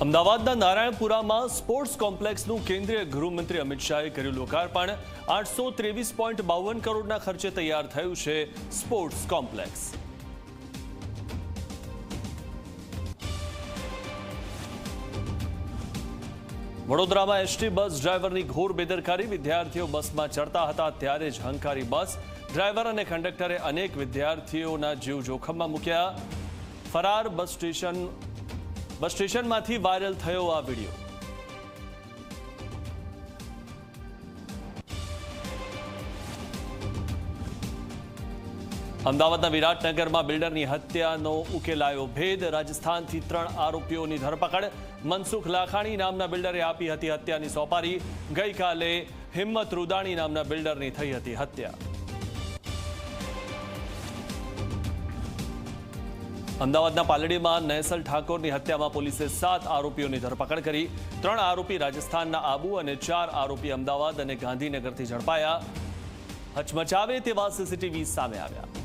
અમદાવાદના નારાયણપુરામાં સ્પોર્ટ્સ કોમ્પ્લેક્સનું કેન્દ્રીય ગૃહમંત્રી અમિત શાહે કર્યું લોકાર્પણ। 823.52 કરોડના ખર્ચે તૈયાર થયું છે સ્પોર્ટ્સ કોમ્પ્લેક્સ। વડોદરામાં એસટી બસ ડ્રાઈવરની ઘોર બેદરકારી। વિદ્યાર્થીઓ બસમાં ચડતા હતા ત્યારે જ હંકારી બસ ડ્રાઈવર અને કંડક્ટરે અનેક વિદ્યાર્થીઓના જીવ જોખમમાં મૂક્યા। ફરાર બસ સ્ટેશનમાંથી વાયરલ થયો આ વિડીયો। અમદાવાદના વિરાટનગરમાં બિલ્ડરની હત્યાનો ઉકેલાયો ભેદ। રાજસ્થાનથી 3 આરોપીઓની ધરપકડ। મનસુખ લાખાણી નામના બિલ્ડરે આપી હતી હત્યાની સોપારી। ગઈકાલે હિંમત રૂદાણી નામના બિલ્ડરની થઈ હતી હત્યા। અમદાવાદના પાલડીમાં નૈસલ ઠાકોરની હત્યામાં પોલીસે 7 આરોપીઓની ધરપકડ કરી। 3 આરોપી રાજસ્થાનના આબુ અને 4 આરોપી અમદાવાદ અને ગાંધીનગરથી ઝડપાયા। હચમચાવે તેવા સીસીટીવી સામે આવ્યા।